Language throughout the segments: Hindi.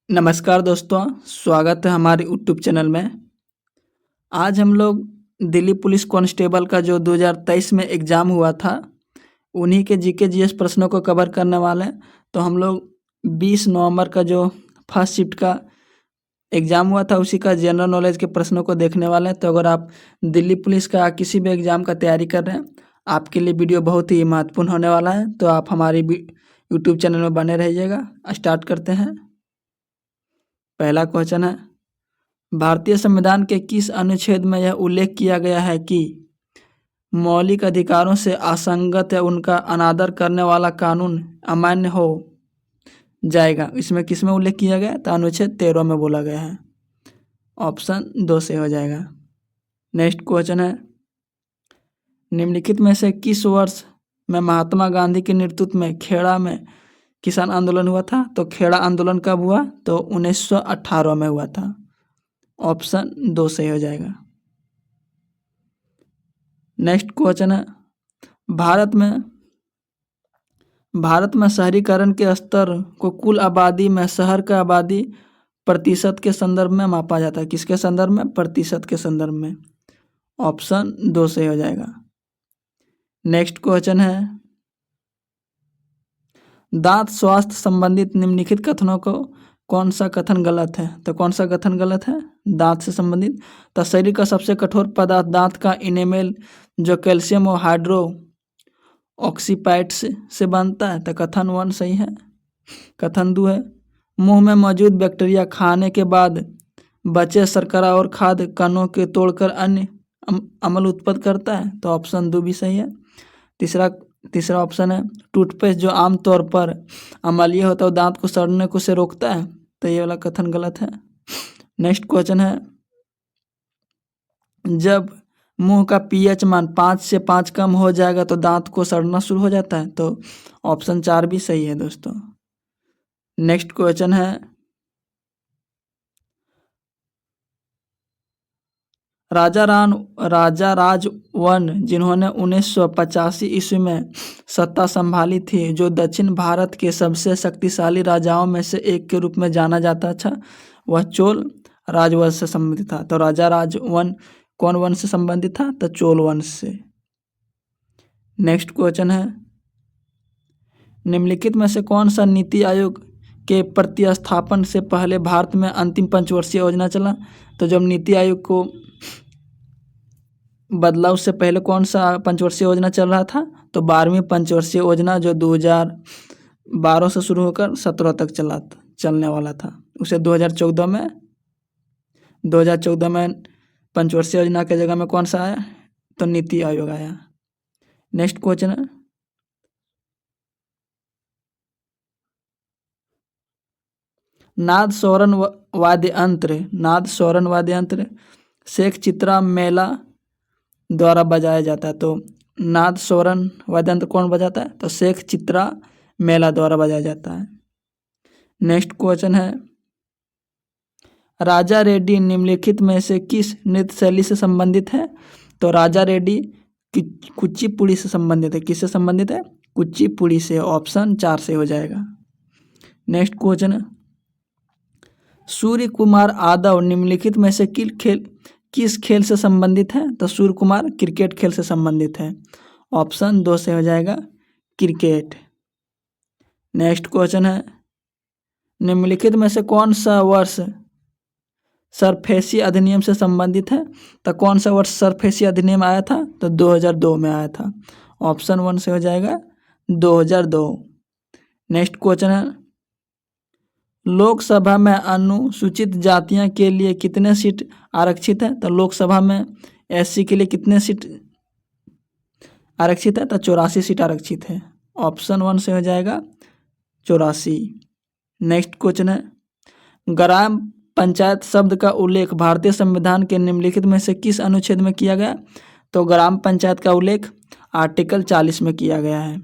नमस्कार दोस्तों, स्वागत है हमारे यूट्यूब चैनल में। आज हम लोग दिल्ली पुलिस कांस्टेबल का जो 2023 में एग्ज़ाम हुआ था, उन्हीं के जीके जीएस प्रश्नों को कवर करने वाले हैं। तो हम लोग 20 नवंबर का जो फर्स्ट शिफ्ट का एग्ज़ाम हुआ था, उसी का जनरल नॉलेज के प्रश्नों को देखने वाले हैं। तो अगर आप दिल्ली पुलिस का किसी भी एग्ज़ाम का तैयारी कर रहे हैं, आपके लिए वीडियो बहुत ही महत्वपूर्ण होने वाला है। तो आप हमारी यूट्यूब चैनल में बने रहिएगा। स्टार्ट करते हैं। पहला क्वेश्चन है, भारतीय संविधान के किस अनुच्छेद में यह उल्लेख किया गया है कि मौलिक अधिकारों से असंगत या उनका अनादर करने वाला कानून अमान्य हो जाएगा? इसमें किस में उल्लेख किया गया है? तो अनुच्छेद 13 में बोला गया है। ऑप्शन 2 से हो जाएगा। नेक्स्ट क्वेश्चन है, निम्नलिखित में से किस वर्ष में महात्मा गांधी के नेतृत्व में खेड़ा में किसान आंदोलन हुआ था? तो खेड़ा आंदोलन कब हुआ? तो 1918 में हुआ था। ऑप्शन 2 सही हो जाएगा। नेक्स्ट क्वेश्चन है, भारत में शहरीकरण के स्तर को कुल आबादी में शहर का आबादी प्रतिशत के संदर्भ में मापा जाता है। किसके संदर्भ में? प्रतिशत के संदर्भ में। ऑप्शन 2 सही हो जाएगा। नेक्स्ट क्वेश्चन है, दांत स्वास्थ्य संबंधित निम्नलिखित कथनों को कौन सा कथन गलत है? तो कौन सा कथन गलत है दांत से संबंधित? तो शरीर का सबसे कठोर पदार्थ दांत का इनेमेल जो कैल्शियम और हाइड्रो ऑक्सीपाइड्स से बनता है। तो कथन 1 सही है। कथन 2 है, मुंह में मौजूद बैक्टीरिया खाने के बाद बचे शर्करा और खाद्य कणों के तोड़कर अन्य अम्ल उत्पन्न करता है। तो ऑप्शन 2 भी सही है। तीसरा ऑप्शन है, टूथपेस्ट जो आमतौर पर अम्लीय होता है दांत को सड़ने को से रोकता है। तो ये वाला कथन गलत है। नेक्स्ट क्वेश्चन है, जब मुंह का पीएच मान 5 से 5 कम हो जाएगा तो दांत को सड़ना शुरू हो जाता है। तो ऑप्शन 4 भी सही है दोस्तों। नेक्स्ट क्वेश्चन है, राजा राजवन जिन्होंने 1985 ईस्वी में सत्ता संभाली थी, जो दक्षिण भारत के सबसे शक्तिशाली राजाओं में से एक के रूप में जाना जाता था, वह चोल राजवंश से संबंधित था। तो राजा राजवन कौन वंश से संबंधित था? तो चोल वंश से। नेक्स्ट क्वेश्चन है, निम्नलिखित में से कौन सा नीति आयोग के प्रतिस्थापन से पहले भारत में अंतिम पंचवर्षीय योजना चला? तो जब नीति आयोग को बदला उससे पहले कौन सा पंचवर्षीय योजना चल रहा था? तो 12वीं पंचवर्षीय योजना, जो 2012 से शुरू होकर 17 तक चलने वाला था। उसे 2014 में पंचवर्षीय योजना के जगह में कौन सा आया? तो नीति आयोग आया। नेक्स्ट क्वेश्चन है, नाद स्वरण वाद्य यंत्र शेख चित्रा मेला द्वारा बजाया जाता है। तो नाद स्वरण वाद्य यंत्र कौन बजाता है? तो शेख चित्रा मेला द्वारा बजाया जाता है। नेक्स्ट क्वेश्चन है, राजा रेड्डी निम्नलिखित में से किस नृत्य शैली से संबंधित है? तो राजा रेड्डी कुचिपुड़ी से संबंधित है। किससे संबंधित है? कुचिपुड़ी से। ऑप्शन 4 से हो जाएगा। नेक्स्ट क्वेश्चन है, सूर्य कुमार यादव निम्नलिखित में से किस खेल से संबंधित है? तो सूर्य कुमार क्रिकेट खेल से संबंधित है। ऑप्शन 2 से हो जाएगा, क्रिकेट। नेक्स्ट क्वेश्चन है, निम्नलिखित में से कौन सा वर्ष सरफेसी अधिनियम से संबंधित है? तो कौन सा वर्ष सरफेसी अधिनियम आया था? तो 2002 में आया था। ऑप्शन 1 से हो जाएगा, 2002। नेक्स्ट क्वेश्चन है, लोकसभा में अनुसूचित जातियों के लिए कितने सीट आरक्षित है? तो लोकसभा में एससी के लिए कितने सीट आरक्षित है? तो 84 सीट आरक्षित है। ऑप्शन 1 से हो जाएगा, 84। नेक्स्ट क्वेश्चन है, ग्राम पंचायत शब्द का उल्लेख भारतीय संविधान के निम्नलिखित में से किस अनुच्छेद में किया गया? तो ग्राम पंचायत का उल्लेख आर्टिकल 40 में किया गया है।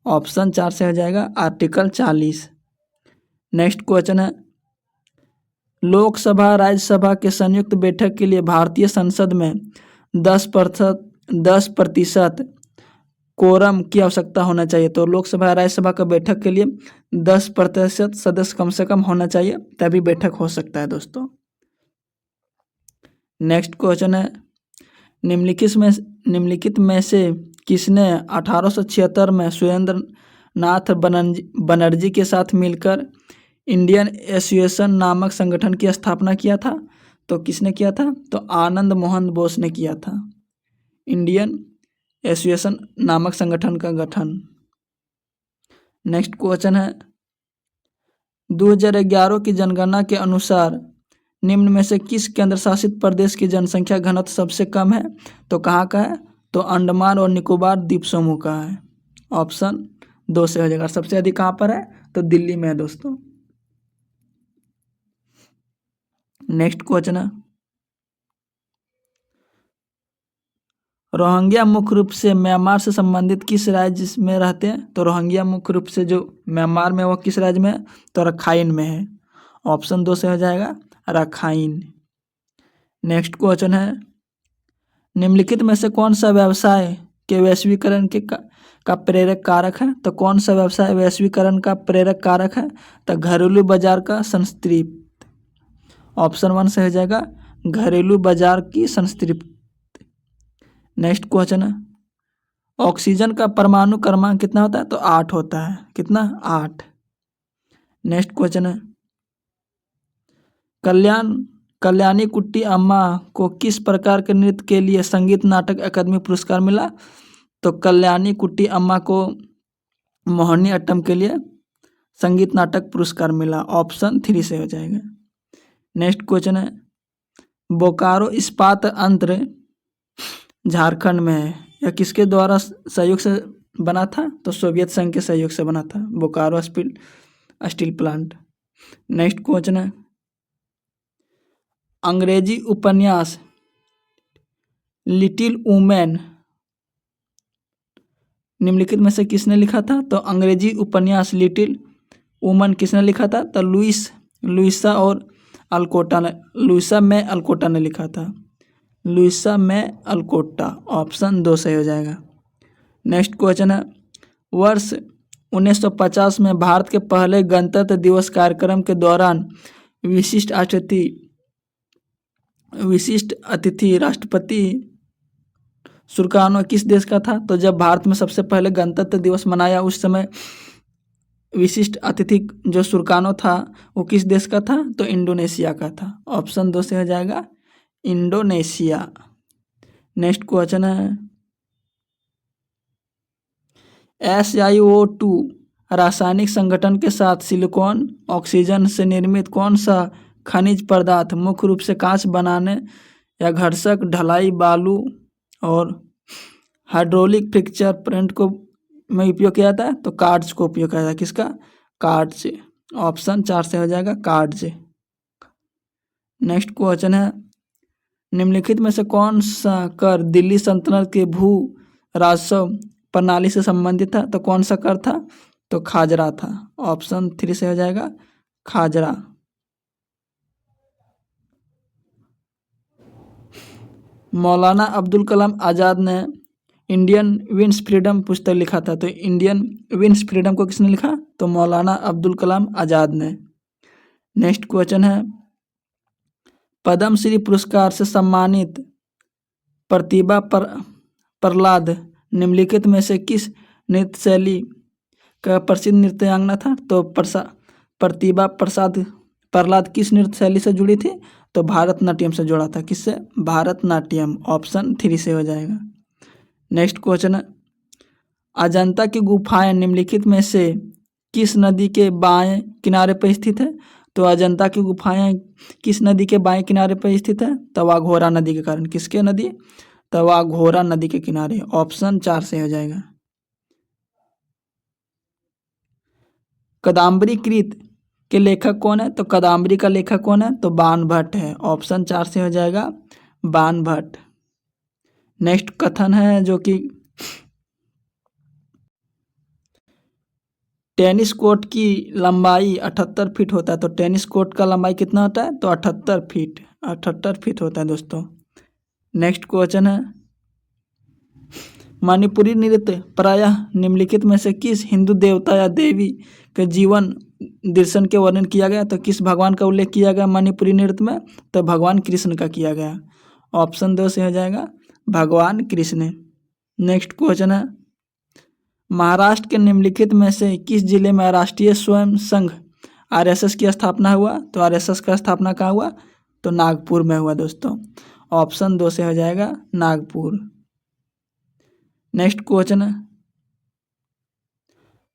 ऑप्शन 4 से हो जाएगा, आर्टिकल 40। नेक्स्ट क्वेश्चन है, लोकसभा राज्यसभा के संयुक्त बैठक के लिए भारतीय संसद में 10% कोरम की आवश्यकता होना चाहिए? तो लोकसभा या राज्यसभा का बैठक के लिए 10% सदस्य कम से कम होना चाहिए, तभी बैठक हो सकता है दोस्तों। नेक्स्ट क्वेश्चन है, निम्नलिखित में से किसने 1876 में सुरेंद्र नाथ बनर्जी के साथ मिलकर इंडियन एसोसिएशन नामक संगठन की स्थापना किया था? तो किसने किया था? तो आनंद मोहन बोस ने किया था इंडियन एसोसिएशन नामक संगठन का गठन। नेक्स्ट क्वेश्चन है, 2011 की जनगणना के अनुसार निम्न में से किस केंद्र शासित प्रदेश की जनसंख्या घनत्व सबसे कम है? तो कहाँ का है? तो अंडमान और निकोबार द्वीप समूह का है। ऑप्शन 2 से हो जाएगा। सबसे अधिक कहाँ पर है? तो दिल्ली में है दोस्तों। नेक्स्ट क्वेश्चन है, रोहिंग्या मुख्य रूप से म्यांमार से संबंधित किस राज्य में रहते हैं? तो रोहिंग्या मुख्य रूप से जो म्यांमार में वो किस राज्य में है? तो रखाइन में है। ऑप्शन 2 से हो जाएगा रखाइन। नेक्स्ट क्वेश्चन है, निम्नलिखित में से कौन सा व्यवसाय के वैश्वीकरण का प्रेरक कारक है? तो कौन सा व्यवसाय वैश्वीकरण का प्रेरक कारक है? तो घरेलू बाजार का संतृप्ति। ऑप्शन 1 से हो जाएगा घरेलू बाजार की संतृप्ति। नेक्स्ट क्वेश्चन है, ऑक्सीजन का परमाणु क्रमांक कितना होता है? तो 8 होता है। कितना? 8। नेक्स्ट क्वेश्चन है, कल्याणी कुट्टी अम्मा को किस प्रकार के नृत्य के लिए संगीत नाटक अकादमी पुरस्कार मिला? तो कल्याणी कुट्टी अम्मा को मोहिनी अट्टम के लिए संगीत नाटक पुरस्कार मिला। ऑप्शन 3 से हो जाएगा। नेक्स्ट क्वेश्चन है, बोकारो इस्पात अंत्र झारखंड में है, यह किसके द्वारा सहयोग से बना था? तो सोवियत संघ के सहयोग से बना था Bokaro steel plant. Next question है, अंग्रेजी उपन्यास लिटिल वुमेन निम्नलिखित में से किसने लिखा था? तो अंग्रेजी उपन्यास लिटिल वुमन किसने लिखा था? तो लुइसा में अल्कोटा ने लिखा था। लुइसा में अल्कोटा। ऑप्शन 2 सही हो जाएगा। नेक्स्ट क्वेश्चन है, वर्ष 1950 में भारत के पहले गणतंत्र दिवस कार्यक्रम के दौरान विशिष्ट अतिथि राष्ट्रपति सुर्कानो किस देश का था? तो जब भारत में सबसे पहले गणतंत्र दिवस मनाया उस समय विशिष्ट अतिथि जो सुर्कानो था वो किस देश का था? तो इंडोनेशिया का था। ऑप्शन 2 से हो जाएगा इंडोनेशिया। नेक्स्ट क्वेश्चन है, SiO2 रासायनिक संगठन के साथ सिलिकॉन ऑक्सीजन से निर्मित कौन सा खनिज पदार्थ मुख्य रूप से कांच बनाने या घर्षक ढलाई बालू और हाइड्रोलिक फ्रैक्चर प्रिंट को में उपयोग किया जाता है? तो कार्ड्स को उपयोग किया जाता है। किसका? कार्ड्स। ऑप्शन 4 से हो जाएगा कार्ड्स। नेक्स्ट क्वेश्चन है, निम्नलिखित में से कौन सा कर दिल्ली सल्तनत के भू राजस्व प्रणाली से संबंधित था? तो कौन सा कर था? तो खाजरा था। ऑप्शन 3 से हो जाएगा खाजरा। मौलाना अब्दुल कलाम आज़ाद ने इंडियन विंस फ्रीडम पुस्तक लिखा था। तो इंडियन विंस फ्रीडम को किसने लिखा? तो मौलाना अब्दुल कलाम आज़ाद ने। नेक्स्ट क्वेश्चन है, पद्मश्री पुरस्कार से सम्मानित प्रतिभा प्रहलाद निम्नलिखित में से किस नृत्य शैली का प्रसिद्ध नृत्यांगना था? तो प्रतिभा प्रहलाद किस नृत्य शैली से जुड़ी थी? तो भारतनाट्यम से जुड़ा था। किससे? भारतनाट्यम। ऑप्शन 3 से हो जाएगा। नेक्स्ट क्वेश्चन है, अजंता की गुफाएं निम्नलिखित में से किस नदी के बाएं किनारे पर स्थित है? तो अजंता की गुफाएं किस नदी के बाएं किनारे पर स्थित है? तो वाघोरा नदी के कारण। किसके नदी? तो वाघोरा नदी के किनारे। ऑप्शन 4 से हो जाएगा। कादम्बरी कृत के लेखक कौन है? तो कादम्बरी का लेखक कौन है? तो बाण भट्ट है। ऑप्शन 4 से हो जाएगा बाण भट्ट। नेक्स्ट कथन है जो कि टेनिस कोर्ट की लंबाई 78 फीट होता है। तो टेनिस कोर्ट का लंबाई कितना होता है? तो 78 फीट। 78 फीट होता है दोस्तों। नेक्स्ट क्वेश्चन है, मणिपुरी नृत्य प्रायः निम्नलिखित में से किस हिंदू देवता या देवी के जीवन दर्शन के वर्णन किया गया? तो किस भगवान का उल्लेख किया गया मणिपुरी नृत्य में? तो भगवान कृष्ण का किया गया। ऑप्शन 2 से हो जाएगा भगवान कृष्ण। नेक्स्ट क्वेश्चन है, महाराष्ट्र के निम्नलिखित में से किस जिले में राष्ट्रीय स्वयं संघ आरएसएस की स्थापना हुआ? तो आरएसएस का स्थापना कहाँ हुआ? तो नागपुर में हुआ दोस्तों। ऑप्शन 2 से हो जाएगा नागपुर। नेक्स्ट क्वेश्चन है,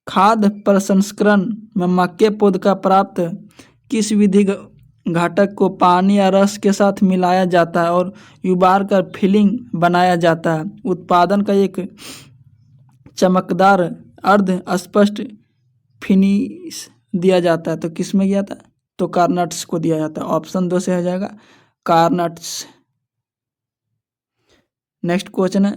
खाद्य प्रसंस्करण में मक्के पौध का प्राप्त किस विधि घटक को पानी या रस के साथ मिलाया जाता है और उबाल कर फिलिंग बनाया जाता है? उत्पादन का एक चमकदार अर्ध स्पष्ट फिनिश दिया जाता है। तो किस में गया था? तो कार्नट्स को दिया जाता है। ऑप्शन 2 से हो जाएगा कार्नट्स। नेक्स्ट क्वेश्चन है,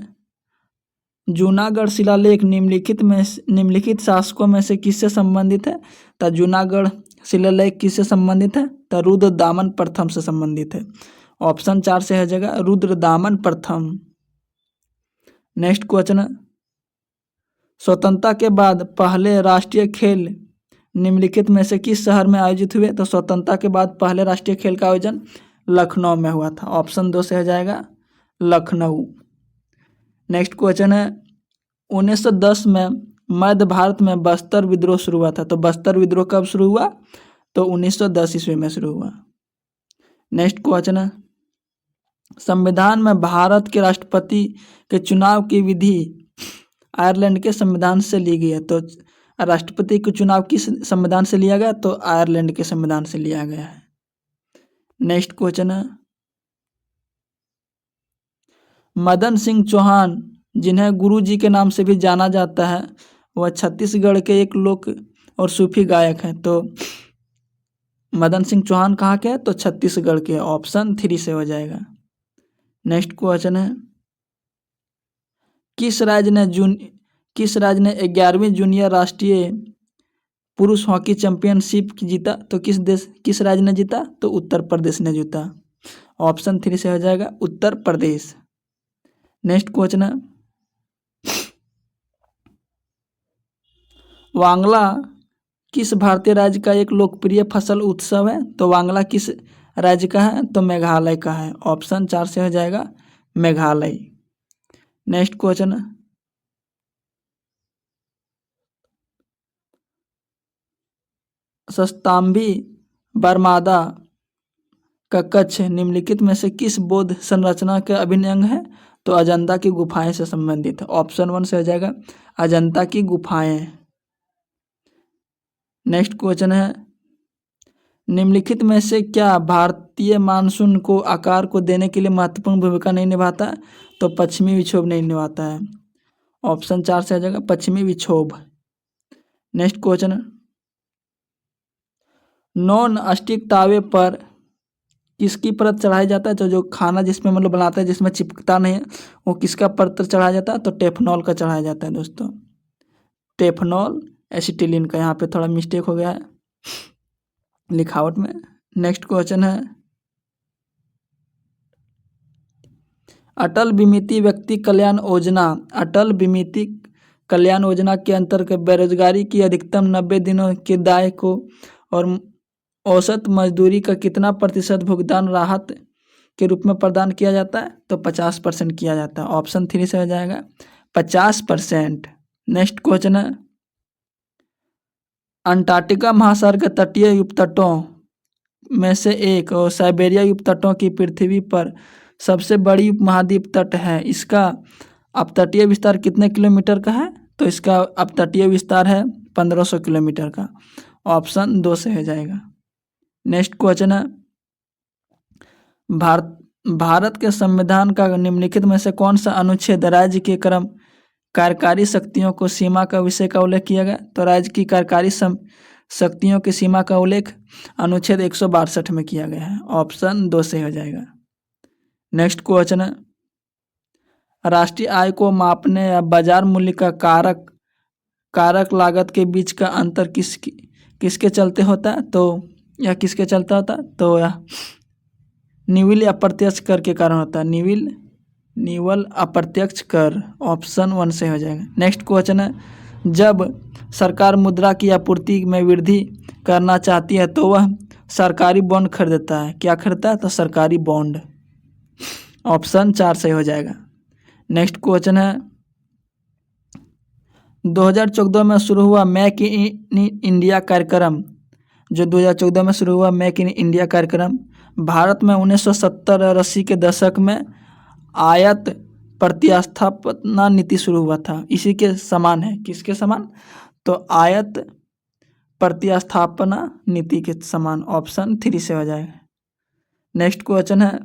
जूनागढ़ शिलालेख निम्नलिखित शासकों में से किससे संबंधित है? तो जूनागढ़ शिलालेख किससे संबंधित है? तो रुद्रदामन प्रथम से संबंधित है। ऑप्शन 4 से हो जाएगा रुद्रदामन प्रथम। नेक्स्ट क्वेश्चन है, स्वतंत्रता के बाद पहले राष्ट्रीय खेल निम्नलिखित में से किस शहर में आयोजित हुए? तो स्वतंत्रता के बाद पहले राष्ट्रीय खेल का आयोजन लखनऊ में हुआ था। ऑप्शन 2 से हो जाएगा लखनऊ। नेक्स्ट क्वेश्चन है, 1910 में मध्य भारत में बस्तर विद्रोह शुरू हुआ था। तो बस्तर विद्रोह कब शुरू हुआ? तो 1910 ईस्वी में शुरू हुआ। नेक्स्ट क्वेश्चन है, संविधान में भारत के राष्ट्रपति के चुनाव की विधि आयरलैंड के संविधान से ली गई है। तो राष्ट्रपति के चुनाव किस संविधान से लिया गया? तो आयरलैंड के संविधान से लिया गया है। नेक्स्ट क्वेश्चन है, मदन सिंह चौहान जिन्हें गुरु जी के नाम से भी जाना जाता है, वह छत्तीसगढ़ के एक लोक और सूफी गायक हैं। तो मदन सिंह चौहान कहाँ के हैं? तो छत्तीसगढ़ के। ऑप्शन 3 से हो जाएगा। नेक्स्ट क्वेश्चन है, किस राज्य ने 11वीं जूनियर राष्ट्रीय पुरुष हॉकी चैंपियनशिप जीता? तो किस राज्य ने जीता? तो उत्तर प्रदेश ने जीता। ऑप्शन 3 से हो जाएगा उत्तर प्रदेश। नेक्स्ट क्वेश्चन है, वांगला किस भारतीय राज्य का एक लोकप्रिय फसल उत्सव है? तो वांगला किस राज्य का है? तो मेघालय का है। ऑप्शन 4 से हो जाएगा मेघालय। नेक्स्ट क्वेश्चन है, सस्ताम्भी बरमादा का कच्छ निम्नलिखित में से किस बौद्ध संरचना के अभिन्न अंग है? तो अजंता की गुफाएं से संबंधित है। ऑप्शन 1 से हो जाएगा अजंता की गुफाएं। नेक्स्ट क्वेश्चन है, निम्नलिखित में से क्या भारतीय मानसून को आकार को देने के लिए महत्वपूर्ण भूमिका नहीं निभाता? तो पश्चिमी विक्षोभ नहीं निभाता है। ऑप्शन 4 से आ जाएगा पश्चिमी विक्षोभ। नेक्स्ट क्वेश्चन है, नॉन स्टिक तावे पर किसकी परत चढ़ाया जाता है? तो जो खाना जिसमें मतलब बनाता है जिसमें चिपकता नहीं है, वो किसका परत चढ़ाया जाता है? तो टेफनॉल का चढ़ाया जाता है दोस्तों। टेफनॉल एसिटिलीन का। यहाँ पे थोड़ा मिस्टेक हो गया है लिखावट में। नेक्स्ट क्वेश्चन है, अटल बीमित व्यक्ति कल्याण योजना के अंतर्गत बेरोजगारी की अधिकतम 90 दिनों के दाय को और औसत मजदूरी का कितना प्रतिशत भुगतान राहत के रूप में प्रदान किया जाता है? तो 50% किया जाता है। ऑप्शन 3 से हो जाएगा 50%। नेक्स्ट क्वेश्चन है, अंटार्कटिका महासागर के तटीय उपतटों में से एक और साइबेरिया उपतटों की पृथ्वी पर सबसे बड़ी उपमहाद्वीप तट है। इसका अपतटीय विस्तार कितने किलोमीटर का है? तो इसका अपतटीय विस्तार है 1500 किलोमीटर का। ऑप्शन 2 से हो जाएगा। नेक्स्ट क्वेश्चन है, भारत के संविधान का निम्नलिखित में से कौन सा अनुच्छेद राज्य के कार्यकारी शक्तियों को सीमा का विषय का उल्लेख किया गया? तो राज्य की कार्यकारी शक्तियों की सीमा का उल्लेख अनुच्छेद 162 में किया गया है। ऑप्शन 2 से हो जाएगा। नेक्स्ट क्वेश्चन है, राष्ट्रीय आय को मापने या बाजार मूल्य का कारक लागत के बीच का अंतर किसके चलते होता है? तो यह किसके चलता होता है? तो यह निविल या प्रत्यक्ष कर के कारण होता है। निविल निवल अप्रत्यक्ष कर, ऑप्शन 1 से हो जाएगा। नेक्स्ट क्वेश्चन है, जब सरकार मुद्रा की आपूर्ति में वृद्धि करना चाहती है तो वह सरकारी बॉन्ड खरीदता है। क्या खरीदता है? तो सरकारी बॉन्ड, ऑप्शन 4 से हो जाएगा। नेक्स्ट क्वेश्चन है, 2014 में शुरू हुआ मेक इन इंडिया कार्यक्रम, जो 2014 में शुरू हुआ मेक इन इंडिया कार्यक्रम भारत में 1970 और 80 के दशक में आयात प्रतिस्थापना नीति शुरू हुआ था। इसी के समान है। किसके समान? तो आयात प्रतिस्थापना नीति के समान, ऑप्शन 3 से हो जाएगा। नेक्स्ट क्वेश्चन है,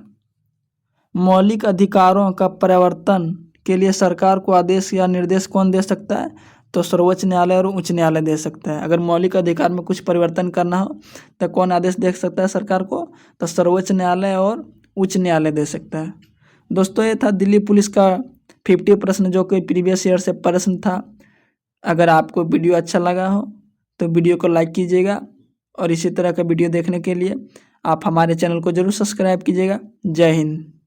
मौलिक अधिकारों का परिवर्तन के लिए सरकार को आदेश या निर्देश कौन दे सकता है? तो सर्वोच्च न्यायालय और उच्च न्यायालय दे सकता है। अगर मौलिक अधिकार में कुछ परिवर्तन करना हो तो कौन आदेश दे सकता है सरकार को? तो सर्वोच्च न्यायालय और उच्च न्यायालय दे सकता है। दोस्तों, ये था दिल्ली पुलिस का 50 प्रश्न, जो कि प्रीवियस ईयर से प्रश्न था। अगर आपको वीडियो अच्छा लगा हो तो वीडियो को लाइक कीजिएगा और इसी तरह का वीडियो देखने के लिए आप हमारे चैनल को जरूर सब्सक्राइब कीजिएगा। जय हिंद।